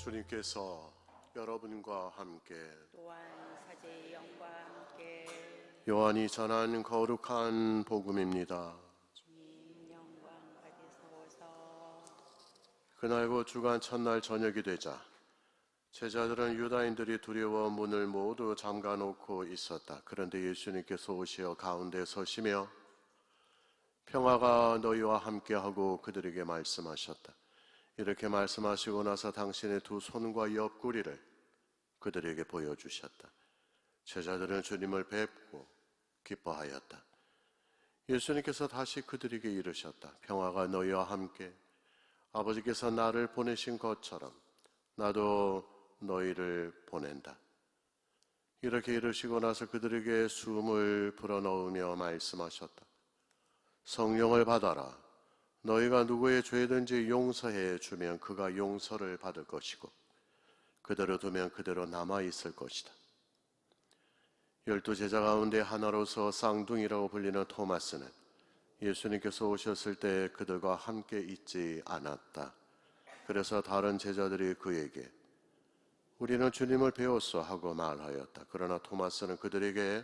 주님께서 여러분과 함께 또한 사제의 영과 함께 요한이 전한 거룩한 복음입니다. 주님 영광 받으소서. 그날 곧 주간 첫날 저녁이 되자 제자들은 유다인들이 두려워 문을 모두 잠가놓고 있었다. 그런데 예수님께서 오시어 가운데 서시며 평화가 너희와 함께하고 그들에게 말씀하셨다. 이렇게 말씀하시고 나서 당신의 두 손과 옆구리를 그들에게 보여주셨다. 제자들은 주님을 뵙고 기뻐하였다. 예수님께서 다시 그들에게 이르셨다. 평화가 너희와 함께, 아버지께서 나를 보내신 것처럼 나도 너희를 보낸다. 이렇게 이르시고 나서 그들에게 숨을 불어넣으며 말씀하셨다. 성령을 받아라. 너희가 누구의 죄든지 용서해 주면 그가 용서를 받을 것이고 그대로 두면 그대로 남아있을 것이다. 12 제자 가운데 하나로서 쌍둥이라고 불리는 토마스는 예수님께서 오셨을 때 그들과 함께 있지 않았다. 그래서 다른 제자들이 그에게 우리는 주님을 배웠어 하고 말하였다. 그러나 토마스는 그들에게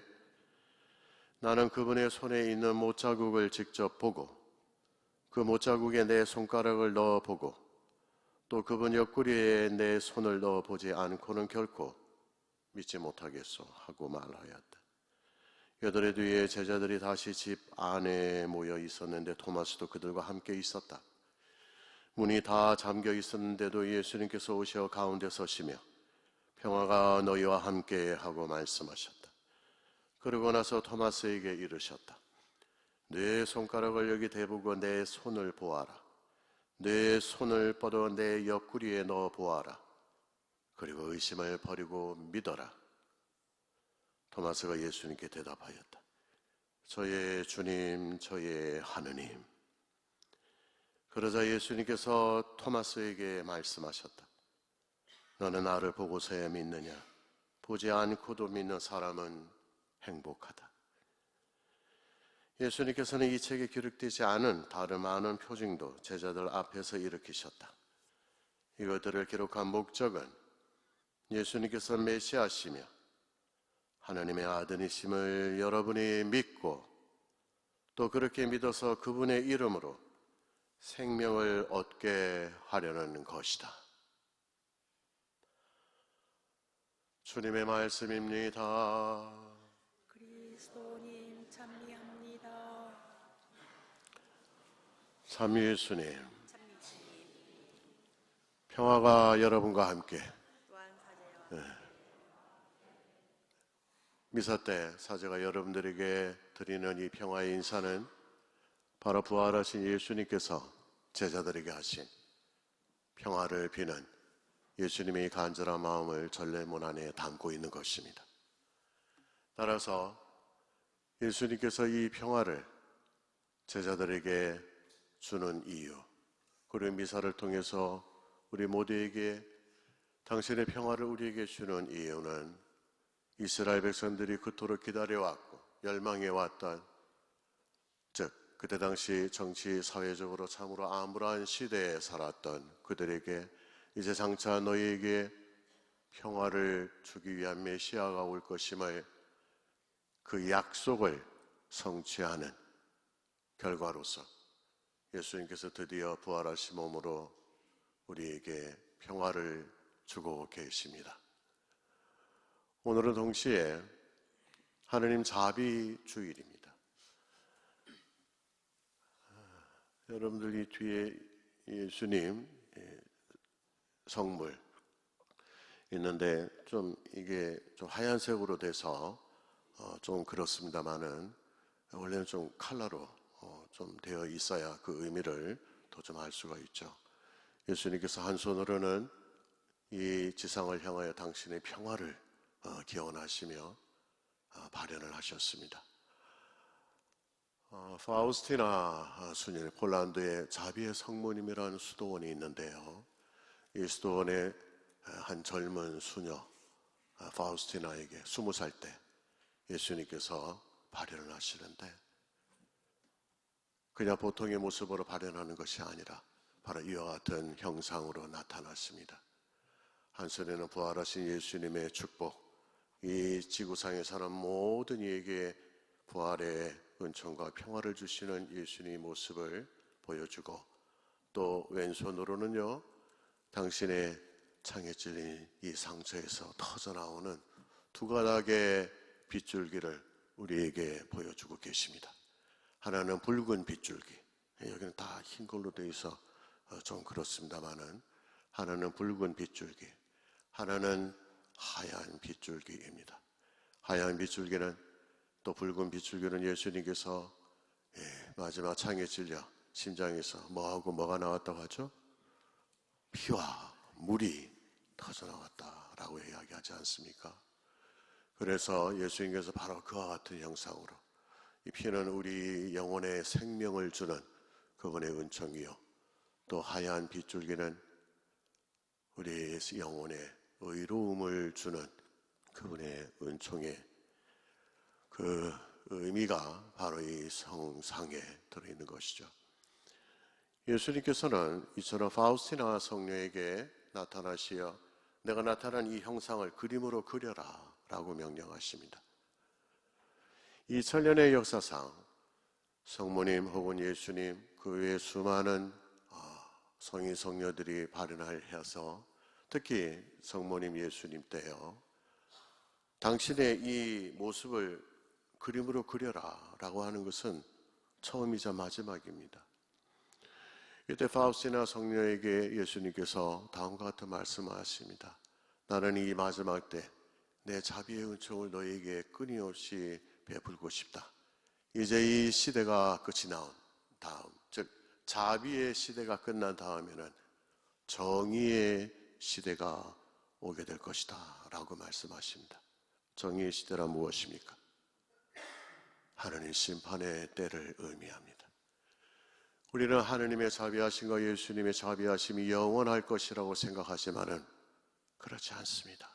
나는 그분의 손에 있는 못자국을 직접 보고 그 못자국에 내 손가락을 넣어보고 또 그분 옆구리에 내 손을 넣어보지 않고는 결코 믿지 못하겠소 하고 말하였다. 8일 뒤에 제자들이 다시 집 안에 모여 있었는데 토마스도 그들과 함께 있었다. 문이 다 잠겨 있었는데도 예수님께서 오셔 가운데 서시며 평화가 너희와 함께 하고 말씀하셨다. 그러고 나서 토마스에게 이르셨다. 내 손가락을 여기 대보고 내 손을 보아라. 내 손을 뻗어 내 옆구리에 넣어 보아라. 그리고 의심을 버리고 믿어라. 토마스가 예수님께 대답하였다. 저의 주님, 저의 하느님. 그러자 예수님께서 토마스에게 말씀하셨다. 너는 나를 보고서야 믿느냐? 보지 않고도 믿는 사람은 행복하다. 예수님께서는 이 책에 기록되지 않은 다른 많은 표징도 제자들 앞에서 일으키셨다. 이것들을 기록한 목적은 예수님께서 메시아시며 하나님의 아들이심을 여러분이 믿고 또 그렇게 믿어서 그분의 이름으로 생명을 얻게 하려는 것이다. 주님의 말씀입니다. 그리스도님 찬미합니다. 참 예수님, 찬미주님 평화가 여러분과 함께. 또한 사제와 미사 때 사제가 여러분들에게 드리는 이 평화의 인사는 바로 부활하신 예수님께서 제자들에게 하신 평화를 비는 예수님의 간절한 마음을 전례문 안에 담고 있는 것입니다. 따라서 예수님께서 이 평화를 제자들에게 주는 이유, 그리고 미사를 통해서 우리 모두에게 당신의 평화를 우리에게 주는 이유는 이스라엘 백성들이 그토록 기다려왔고 열망해왔던, 즉 그때 당시 정치 사회적으로 참으로 암울한 시대에 살았던 그들에게 이제 장차 너희에게 평화를 주기 위한 메시아가 올 것임을, 그 약속을 성취하는 결과로서 예수님께서 드디어 부활하신 몸으로 우리에게 평화를 주고 계십니다. 오늘은 동시에 하느님 자비 주일입니다. 여러분들 이 뒤에 예수님 성물 있는데 좀 이게 좀 하얀색으로 돼서 좀 그렇습니다만은 원래는 좀 컬러로 좀 되어 있어야 그 의미를 더 좀 알 수가 있죠. 예수님께서 한 손으로는 이 지상을 향하여 당신의 평화를 기원하시며 발현을 하셨습니다. 파우스티나 수녀, 폴란드의 자비의 성모님이라는 수도원이 있는데요. 이 수도원의 한 젊은 수녀 파우스티나에게 20살 때 예수님께서 발현을 하시는데 그냥 보통의 모습으로 발현하는 것이 아니라 바로 이와 같은 형상으로 나타났습니다. 한손에는 부활하신 예수님의 축복, 이 지구상에 사는 모든 이에게 부활의 은총과 평화를 주시는 예수님의 모습을 보여주고, 또 왼손으로는요 당신의 창에 찔린 이 상처에서 터져나오는 두 가닥의 빗줄기를 우리에게 보여주고 계십니다. 하나는 붉은 빗줄기, 여기는 다 흰 걸로 되어 있어 좀 그렇습니다만은, 하나는 붉은 빗줄기, 하나는 하얀 빗줄기입니다. 하얀 빗줄기는, 또 붉은 빗줄기는 예수님께서 마지막 창에 찔려 심장에서 뭐가 나왔다고 하죠? 피와 물이 터져나왔다라고 이야기하지 않습니까? 그래서 예수님께서 바로 그와 같은 형상으로, 이 피는 우리 영혼의 생명을 주는 그분의 은총이요, 또 하얀 빗줄기는 우리 영혼의 의로움을 주는 그분의 은총의 그 의미가 바로 이 성상에 들어있는 것이죠. 예수님께서는 이처럼 파우스티나 성녀에게 나타나시어 내가 나타난 이 형상을 그림으로 그려라 라고 명령하십니다. 2000년의 역사상 성모님 혹은 예수님, 그 외에 수많은 성인 성녀들이 발현을 해서, 특히 성모님 예수님 때요, 당신의 이 모습을 그림으로 그려라 라고 하는 것은 처음이자 마지막입니다. 이때 파우스티나 성녀에게 예수님께서 다음과 같은 말씀을 하십니다. 나는 이 마지막 때 내 자비의 은총을 너에게 끊임없이 베풀고 싶다. 이제 이 시대가 끝이 나온 다음, 즉 자비의 시대가 끝난 다음에는 정의의 시대가 오게 될 것이다 라고 말씀하십니다. 정의의 시대란 무엇입니까? 하나님 심판의 때를 의미합니다. 우리는 하느님의 자비하심과 예수님의 자비하심이 영원할 것이라고 생각하지만은 그렇지 않습니다.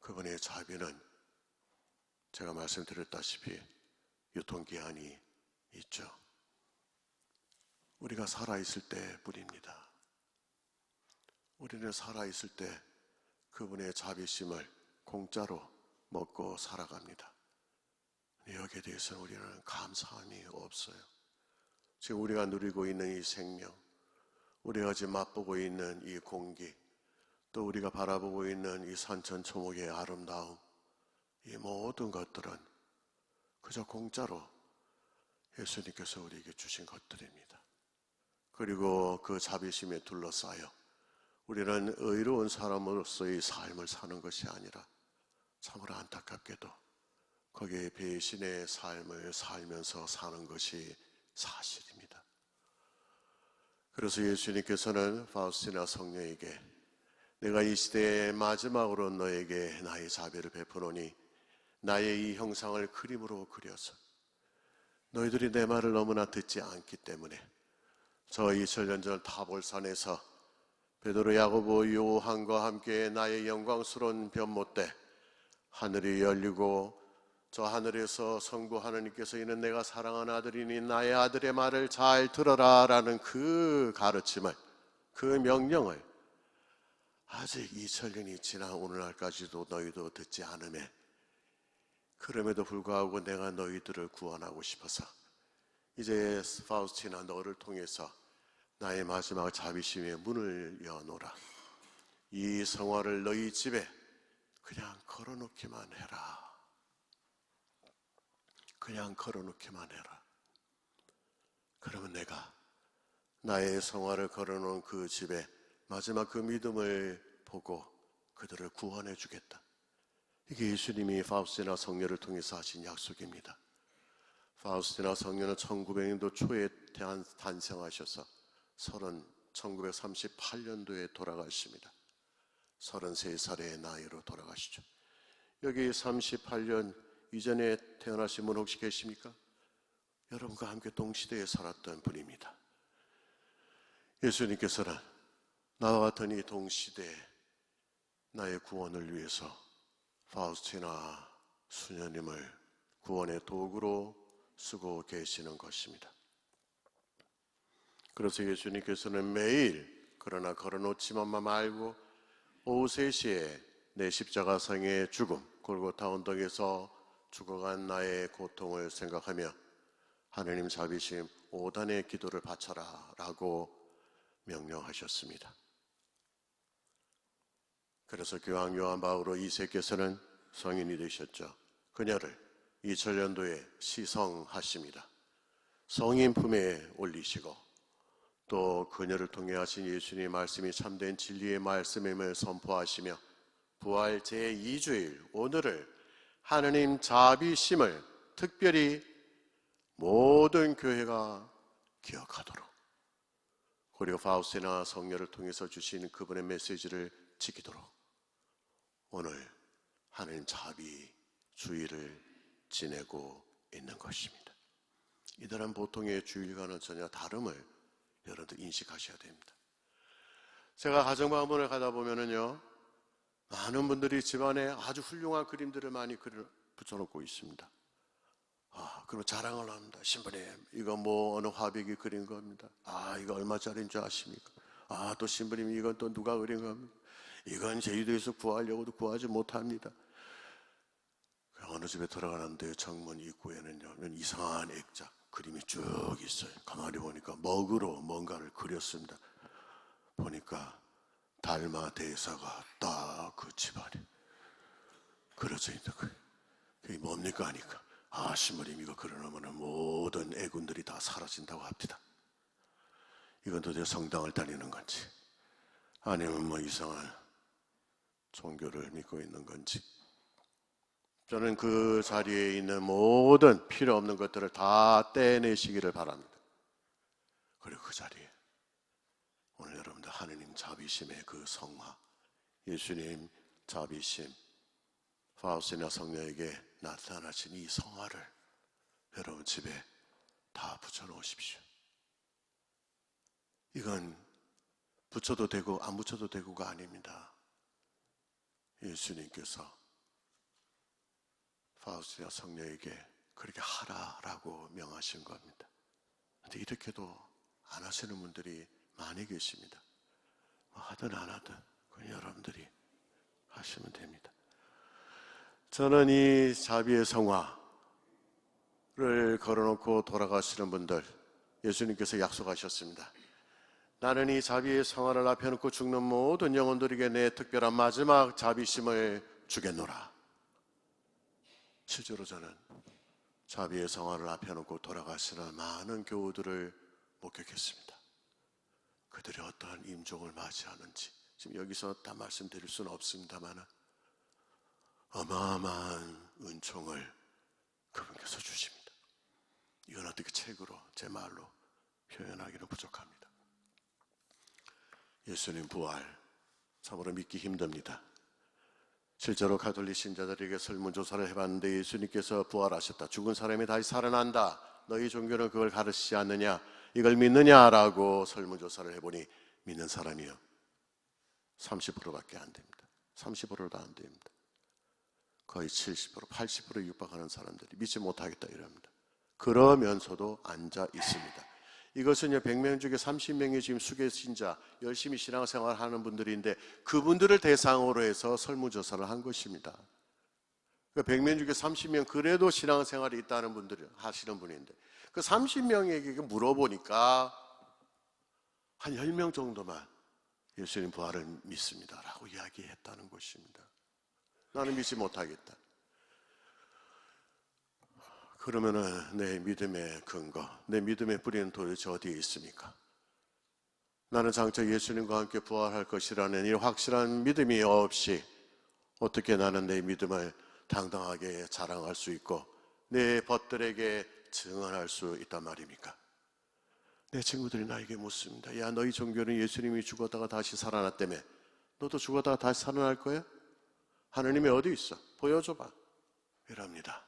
그분의 자비는 제가 말씀드렸다시피 유통기한이 있죠. 우리가 살아있을 때뿐입니다. 우리는 살아있을 때 그분의 자비심을 공짜로 먹고 살아갑니다. 여기에 대해서는 우리는 감사함이 없어요. 지금 우리가 누리고 있는 이 생명, 우리가 지금 맛보고 있는 이 공기, 또 우리가 바라보고 있는 이 산천초목의 아름다움, 이 모든 것들은 그저 공짜로 예수님께서 우리에게 주신 것들입니다. 그리고 그 자비심에 둘러싸여 우리는 의로운 사람으로서의 삶을 사는 것이 아니라 참으로 안타깝게도 거기에 배신의 삶을 살면서 사는 것이 사실입니다. 그래서 예수님께서는 파우스티나 성녀에게 내가 이 시대의 마지막으로 너에게 나의 자비를 베푸노니 나의 이 형상을 그림으로 그려서, 너희들이 내 말을 너무나 듣지 않기 때문에 저 2000년 전 타볼산에서 베드로, 야고보, 요한과 함께 나의 영광스러운 변모 때 하늘이 열리고 저 하늘에서 성부 하나님께서 이는 내가 사랑하는 아들이니 나의 아들의 말을 잘 들어라 라는 그 가르침을, 그 명령을 아직 2000년이 지난 오늘날까지도 너희도 듣지 않으며, 그럼에도 불구하고 내가 너희들을 구원하고 싶어서 이제 파우스티나 너를 통해서 나의 마지막 자비심의 문을 여노라. 이 성화를 너희 집에 그냥 걸어놓기만 해라. 그냥 걸어놓기만 해라. 그러면 내가 나의 성화를 걸어놓은 그 집에 마지막 그 믿음을 보고 그들을 구원해 주겠다. 이게 예수님이 파우스티나 성녀를 통해서 하신 약속입니다. 파우스티나 성녀는 1900년도 초에 탄생하셔서 1938년도에 돌아가십니다. 33살의 나이로 돌아가시죠. 여기 38년 이전에 태어나신 분 혹시 계십니까? 여러분과 함께 동시대에 살았던 분입니다. 예수님께서는 나와 같은 이 동시대에 나의 구원을 위해서 파우스티나 수녀님을 구원의 도구로 쓰고 계시는 것입니다. 그래서 예수님께서는 매일, 그러나 걸어놓지만 말고 오후 3시에 내 십자가상의 죽음, 골고타 언덕에서 죽어간 나의 고통을 생각하며 하느님 자비심 5단의 기도를 바쳐라 라고 명령하셨습니다. 그래서 교황 요한 바오로 2세께서는 성인이 되셨죠. 그녀를 2000년도에 시성하십니다. 성인 품에 올리시고 또 그녀를 통해 하신 예수님의 말씀이 참된 진리의 말씀임을 선포하시며 부활 제2주일 오늘을 하느님 자비심을 특별히 모든 교회가 기억하도록, 그리고 파우스티나 성녀를 통해서 주신 그분의 메시지를 지키도록 오늘 하느님 자비주의를 지내고 있는 것입니다. 이들은 보통의 주일과는 전혀 다름을 여러분들 인식하셔야 됩니다. 제가 가정방문을 가다 보면은요, 많은 분들이 집안에 아주 훌륭한 그림들을 많이 붙여놓고 있습니다. 그럼 자랑을 합니다. 신부님, 이거 뭐 어느 화백이 그린 겁니다. 이거 얼마짜리인 줄 아십니까? 또 신부님, 이건 또 누가 그린 겁니까? 이건 제주도에서 구하려고도 구하지 못합니다. 어느 집에 들어가는데 정문 입구에는요, 이상한 액자 그림이 쭉 있어요. 가만히 보니까 먹으로 뭔가를 그렸습니다. 보니까 달마 대사가 딱 그 집안에 그려져 있는 거예요. 그게 뭡니까 하니까 신부님, 이거 그려놓으면 모든 애군들이 다 사라진다고 합니다. 이건 도대체 성당을 다니는 건지 아니면 뭐 이상한 종교를 믿고 있는 건지, 저는 그 자리에 있는 모든 필요 없는 것들을 다 떼내시기를 바랍니다. 그리고 그 자리에 오늘 여러분들 하느님 자비심의 그 성화, 예수님 자비심, 파우스티나 성녀에게 나타나신 이 성화를 여러분 집에 다 붙여놓으십시오. 이건 붙여도 되고 안 붙여도 되고가 아닙니다. 예수님께서 파우스티나 성녀에게 그렇게 하라라고 명하신 겁니다. 그런데 이렇게도 안 하시는 분들이 많이 계십니다. 하든 안 하든 그건 여러분들이 하시면 됩니다. 저는 이 자비의 성화를 걸어놓고 돌아가시는 분들, 예수님께서 약속하셨습니다. 나는 이 자비의 성화를 앞에 놓고 죽는 모든 영혼들에게 내 특별한 마지막 자비심을 주겠노라. 실제로 저는 자비의 성화를 앞에 놓고 돌아가시는 많은 교우들을 목격했습니다. 그들이 어떠한 임종을 맞이하는지 지금 여기서 다 말씀드릴 수는 없습니다만 어마어마한 은총을 그분께서 주십니다. 이건 어떻게 책으로 제 말로 표현하기는 부족합니다. 예수님 부활 참으로 믿기 힘듭니다. 실제로 가톨릭 신자들에게 설문조사를 해봤는데 예수님께서 부활하셨다, 죽은 사람이 다시 살아난다, 너희 종교는 그걸 가르치지 않느냐, 이걸 믿느냐라고 설문조사를 해보니 믿는 사람이요 30%밖에 안 됩니다. 30%도 안 됩니다. 거의 70%, 80%에 육박하는 사람들이 믿지 못하겠다 이럽니다. 그러면서도 앉아 있습니다. 이것은 100명 중에 30명이 지금 수계신자 열심히 신앙생활 하는 분들인데 그분들을 대상으로 해서 설문조사를 한 것입니다. 100명 중에 30명 그래도 신앙생활이 있다는 분들 하시는 분인데 그 30명에게 물어보니까 한 10명 정도만 예수님 부활을 믿습니다 라고 이야기했다는 것입니다. 나는 믿지 못하겠다. 그러면은 내 믿음의 근거, 내 믿음의 뿌리는 도대체 어디에 있습니까? 나는 장차 예수님과 함께 부활할 것이라는 이 확실한 믿음이 없이 어떻게 나는 내 믿음을 당당하게 자랑할 수 있고 내 벗들에게 증언할 수 있단 말입니까? 내 친구들이 나에게 묻습니다. 야, 너희 종교는 예수님이 죽었다가 다시 살아났다며. 너도 죽었다가 다시 살아날 거야? 하느님이 어디 있어? 보여줘봐. 이럽니다.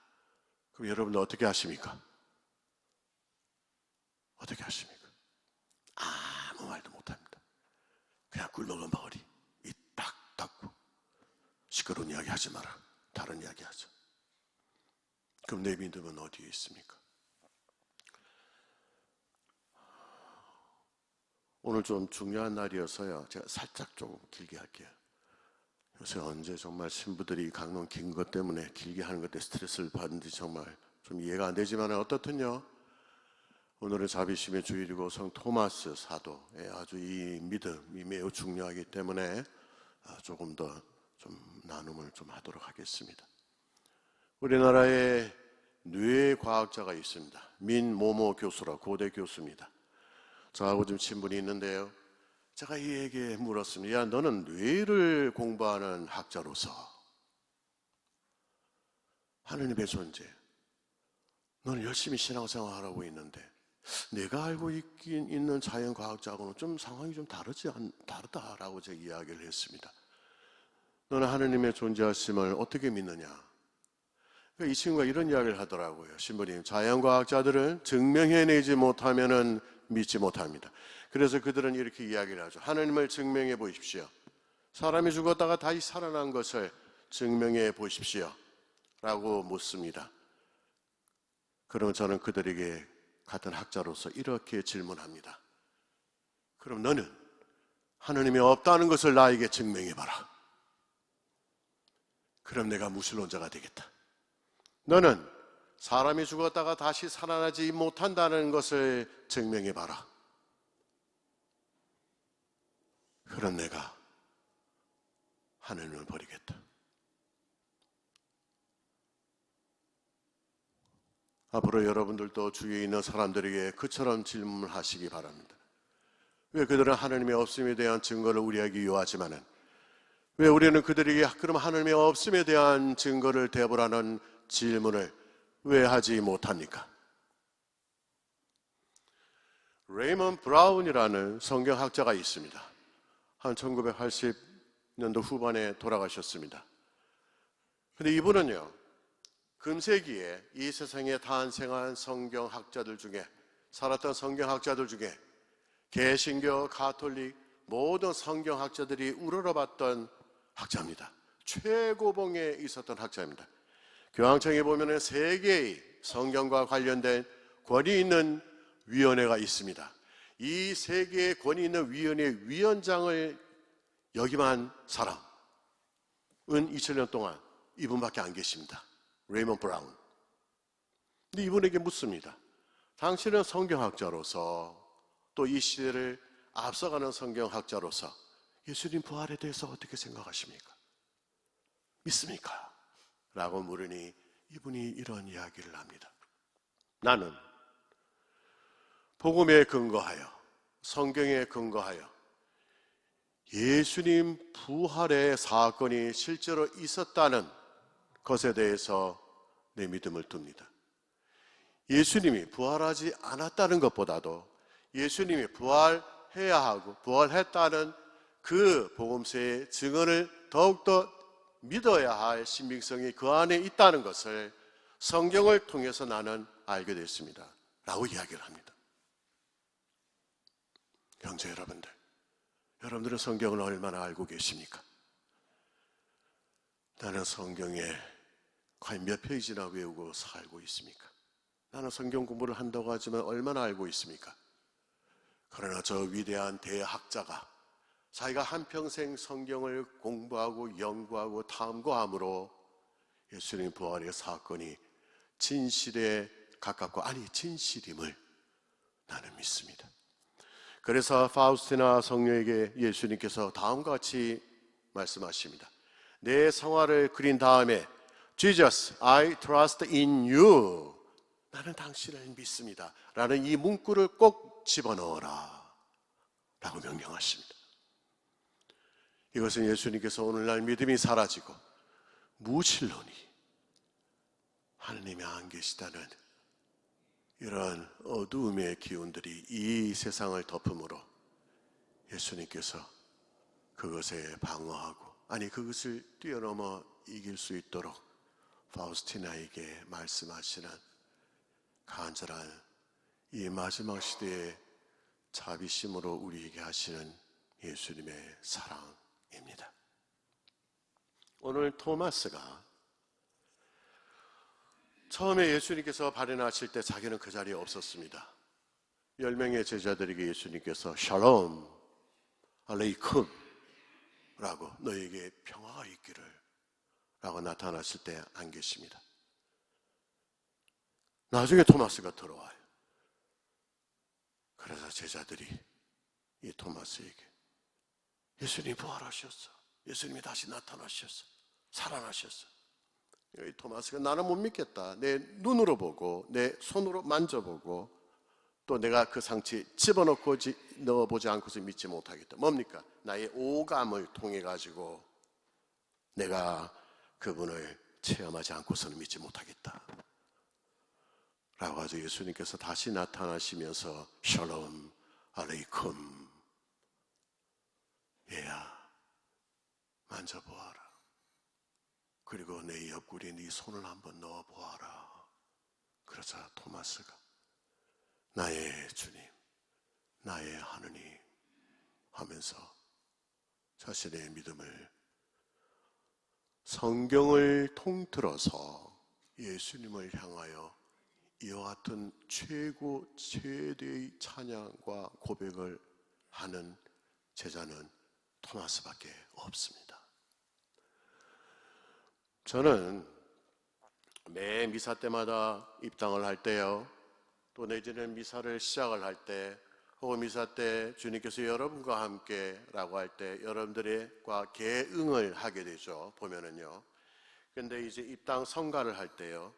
그럼 여러분들 어떻게 하십니까? 어떻게 하십니까? 아무 말도 못합니다. 그냥 꿀먹은 머리 입 딱 닫고 시끄러운 이야기 하지 마라. 다른 이야기 하자. 그럼 내 믿음은 어디에 있습니까? 오늘 좀 중요한 날이어서요 제가 살짝 좀 길게 할게요. 요새 언제 정말 신부들이 강론 긴 것 때문에 길게 하는 것 때문에 스트레스를 받는지 정말 좀 이해가 안 되지만 어떻든요. 오늘은 자비심의 주일이고 성 토마스 사도의 아주 이 믿음이 매우 중요하기 때문에 조금 더 좀 나눔을 좀 하도록 하겠습니다. 우리나라에 뇌과학자가 있습니다. 민모모 교수라 고대 교수입니다. 저하고 좀 친분이 있는데요. 제가 이에게 물었습니다. 야, 너는 뇌를 공부하는 학자로서 하느님의 존재, 너는 열심히 신앙생활하고 있는데 내가 알고 있는 자연과학자하고는 좀 상황이 좀 다르다라고 제가 이야기를 했습니다. 너는 하느님의 존재하심을 어떻게 믿느냐? 그러니까 이 친구가 이런 이야기를 하더라고요. 신부님, 자연과학자들은 증명해내지 못하면은 믿지 못합니다. 그래서 그들은 이렇게 이야기를 하죠. 하느님을 증명해 보십시오. 사람이 죽었다가 다시 살아난 것을 증명해 보십시오. 라고 묻습니다. 그러면 저는 그들에게 같은 학자로서 이렇게 질문합니다. 그럼 너는 하느님이 없다는 것을 나에게 증명해 봐라. 그럼 내가 무신론자가 되겠다. 너는 사람이 죽었다가 다시 살아나지 못한다는 것을 증명해 봐라. 그럼 내가 하느님을 버리겠다. 앞으로 여러분들도 주위에 있는 사람들에게 그처럼 질문을 하시기 바랍니다. 왜 그들은 하느님이 없음에 대한 증거를 우리에게 요하지만은 왜 우리는 그들에게 그럼 하느님이 없음에 대한 증거를 대보라는 질문을 왜 하지 못합니까? 레이먼 브라운이라는 성경학자가 있습니다. 한 1980년도 후반에 돌아가셨습니다. 근데 이분은요, 금세기에 이 세상에 탄생한 성경학자들 중에, 살았던 성경학자들 중에 개신교, 가톨릭 모든 성경학자들이 우러러봤던 학자입니다. 최고봉에 있었던 학자입니다. 교황청에 보면 3개의 성경과 관련된 권위 있는 위원회가 있습니다. 이 3개의 권위 있는 위원회 위원장을 역임한 사람은 2000년 동안 이분밖에 안 계십니다. 레이먼 브라운. 근데 이분에게 묻습니다. 당신은 성경학자로서 또 이 시대를 앞서가는 성경학자로서 예수님 부활에 대해서 어떻게 생각하십니까? 믿습니까? 라고 물으니 이분이 이런 이야기를 합니다. 나는 복음에 근거하여, 성경에 근거하여 예수님 부활의 사건이 실제로 있었다는 것에 대해서 내 믿음을 둡니다. 예수님이 부활하지 않았다는 것보다도 예수님이 부활해야 하고 부활했다는 그 복음서의 증언을 더욱더 믿어야 할 신빙성이 그 안에 있다는 것을 성경을 통해서 나는 알게 됐습니다. 라고 이야기를 합니다. 형제 여러분들, 여러분들은 성경을 얼마나 알고 계십니까? 나는 성경에 과연 몇 페이지나 외우고 살고 있습니까? 나는 성경 공부를 한다고 하지만 얼마나 알고 있습니까? 그러나 저 위대한 대학자가 자기가 한평생 성경을 공부하고 연구하고 탐구함으로 예수님 부활의 사건이 진실에 가깝고, 아니 진실임을 나는 믿습니다. 그래서 파우스티나 성녀에게 예수님께서 다음과 같이 말씀하십니다. 내 성화를 그린 다음에 Jesus, I trust in you. 나는 당신을 믿습니다. 라는 이 문구를 꼭 집어넣어라 라고 명령하십니다. 이것은 예수님께서 오늘날 믿음이 사라지고 무신론이 하느님이 안 계시다는 이런 어두움의 기운들이 이 세상을 덮음으로 예수님께서 그것에 방어하고, 아니 그것을 뛰어넘어 이길 수 있도록 파우스티나에게 말씀하시는 간절한 이 마지막 시대의 자비심으로 우리에게 하시는 예수님의 사랑입니다. 오늘 토마스가 처음에 예수님께서 발현하실 때 자기는 그 자리에 없었습니다. 10명의 제자들에게 예수님께서 샬롬 알레이쿰 라고, 너에게 평화가 있기를 라고 나타났을 때 안 계십니다. 나중에 토마스가 들어와요. 그래서 제자들이 이 토마스에게 예수님이 부활하셨어, 예수님이 다시 나타나셨어, 살아나셨어. 이 토마스가 나는 못 믿겠다. 내 눈으로 보고 내 손으로 만져보고 또 내가 그 상처에 집어넣고 넣어보지 않고서 믿지 못하겠다. 뭡니까? 나의 오감을 통해 가지고 내가 그분을 체험하지 않고서는 믿지 못하겠다 라고 하죠. 예수님께서 다시 나타나시면서 샬롬 알레이쿰, 얘야 만져보아라. 그리고 내 옆구리에 네 손을 한번 넣어보아라. 그러자 토마스가 나의 주님, 나의 하느님 하면서 자신의 믿음을 성경을 통틀어서 예수님을 향하여 이와 같은 최대의 찬양과 고백을 하는 제자는 토마스밖에 없습니다. 저는 매 미사 때마다 입당을 할 때요, 또 내지는 미사를 시작을 할 때, 혹은 미사 때 주님께서 여러분과 함께 라고 할 때 여러분들과 계응을 하게 되죠. 보면은요. 근데 이제 입당 성가를 할 때요,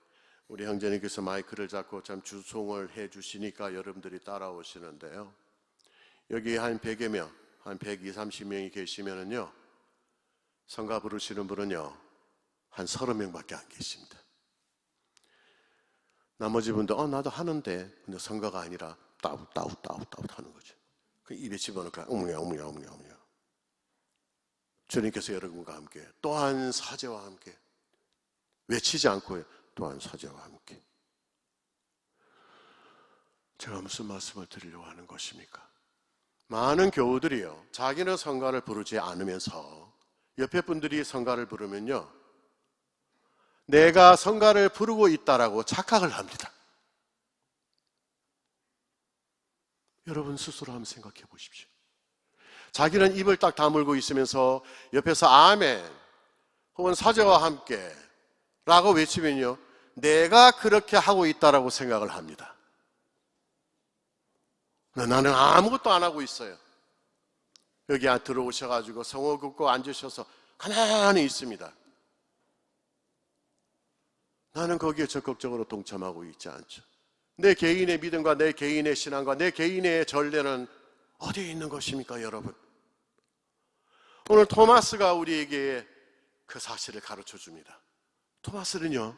우리 형제님께서 마이크를 잡고 참 주송을 해 주시니까 여러분들이 따라오시는데요, 여기 한 100여 명, 한 120, 30명이 계시면은요, 성가 부르시는 분은요 한 30명밖에 안 계십니다. 나머지 분들 나도 하는데, 근데 성가가 아니라 따웃 하는 거죠. 그 입에 집어넣고 어머냐. 주님께서 여러분과 함께, 또한 사제와 함께, 외치지 않고요, 또한 사제와 함께. 제가 무슨 말씀을 드리려고 하는 것입니까? 많은 교우들이요, 자기는 성가를 부르지 않으면서 옆에 분들이 성가를 부르면요, 내가 성가를 부르고 있다라고 착각을 합니다. 여러분 스스로 한번 생각해 보십시오. 자기는 입을 딱 다물고 있으면서 옆에서 아멘 혹은 사제와 함께 라고 외치면요, 내가 그렇게 하고 있다라고 생각을 합니다. 나는 아무것도 안 하고 있어요. 여기 들어오셔가지고 성호 긋고 앉으셔서 가만히 있습니다. 나는 거기에 적극적으로 동참하고 있지 않죠. 내 개인의 믿음과 내 개인의 신앙과 내 개인의 전례는 어디에 있는 것입니까, 여러분? 오늘 토마스가 우리에게 그 사실을 가르쳐 줍니다. 토마스는요,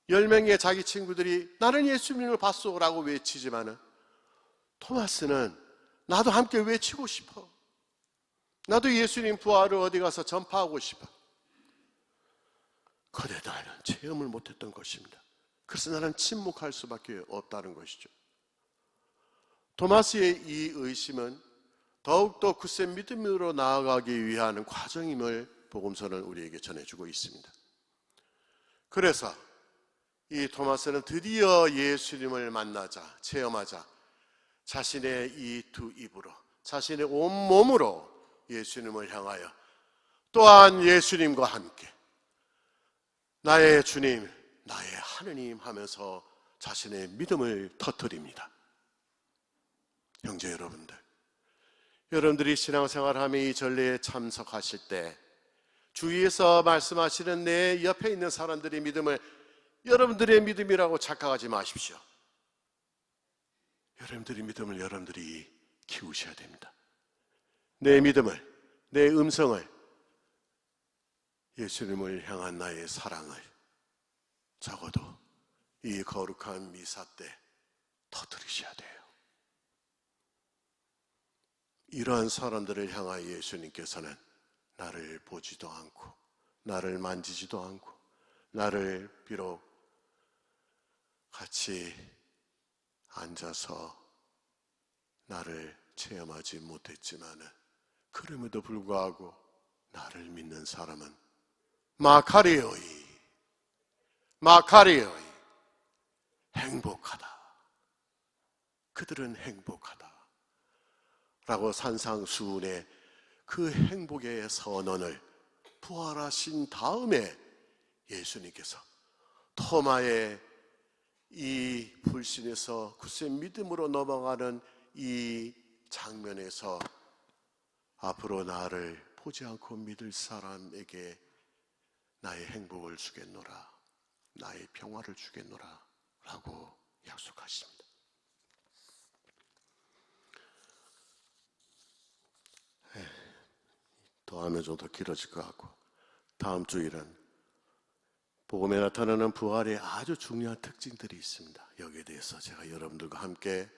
10명의 자기 친구들이 나는 예수님을 봤소 라고 외치지만은, 토마스는 나도 함께 외치고 싶어, 나도 예수님 부활을 어디 가서 전파하고 싶어. 그런데 나는 체험을 못했던 것입니다. 그래서 나는 침묵할 수밖에 없다는 것이죠. 토마스의 이 의심은 더욱더 굳센 믿음으로 나아가기 위한 과정임을 복음서는 우리에게 전해주고 있습니다. 그래서 이 토마스는 드디어 예수님을 만나자, 체험하자, 자신의 이 두 입으로, 자신의 온몸으로 예수님을 향하여, 또한 예수님과 함께 나의 주님, 나의 하느님 하면서 자신의 믿음을 터뜨립니다. 형제 여러분들, 여러분들이 신앙생활하며 이 전례에 참석하실 때 주위에서 말씀하시는 내 옆에 있는 사람들의 믿음을 여러분들의 믿음이라고 착각하지 마십시오. 여러분들의 믿음을 여러분들이 키우셔야 됩니다. 내 믿음을, 내 음성을, 예수님을 향한 나의 사랑을 적어도 이 거룩한 미사 때 터뜨리셔야 돼요. 이러한 사람들을 향하여 예수님께서는 나를 보지도 않고 나를 만지지도 않고 나를 비록 같이 앉아서 나를 체험하지 못했지만은 그럼에도 불구하고 나를 믿는 사람은 마카리오이 행복하다. 그들은 행복하다 라고 산상수훈의 그 행복의 선언을 부활하신 다음에 예수님께서 토마의 이 불신에서 굳세 믿음으로 넘어가는 이 장면에서 앞으로 나를 보지 않고 믿을 사람에게 나의 행복을 주겠노라, 나의 평화를 주겠노라 라고 약속하십니다. 더 하면 좀 더 길어질 것 같고, 다음 주일은 복음에 나타나는 부활의 아주 중요한 특징들이 있습니다. 여기에 대해서 제가 여러분들과 함께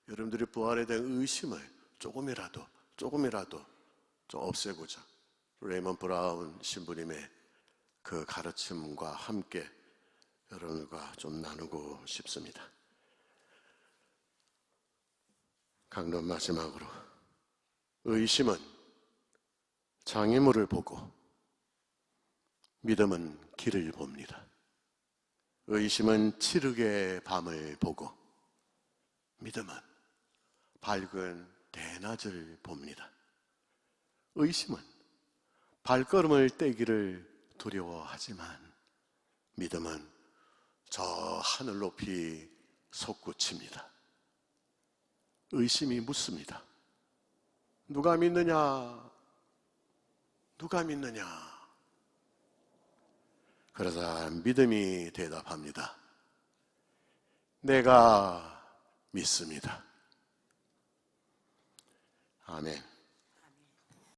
여러분들이 부활에 대한 의심을 조금이라도 좀 없애고자 레이먼 브라운 신부님의 그 가르침과 함께 여러분들과 좀 나누고 싶습니다. 강론 마지막으로, 의심은 장애물을 보고 믿음은 길을 봅니다. 의심은 칠흑의 밤을 보고 믿음은 밝은 대낮을 봅니다. 의심은 발걸음을 떼기를 두려워하지만 믿음은 저 하늘 높이 솟구칩니다. 의심이 묻습니다. 누가 믿느냐? 누가 믿느냐? 그러자 믿음이 대답합니다. 내가 믿습니다. 아멘.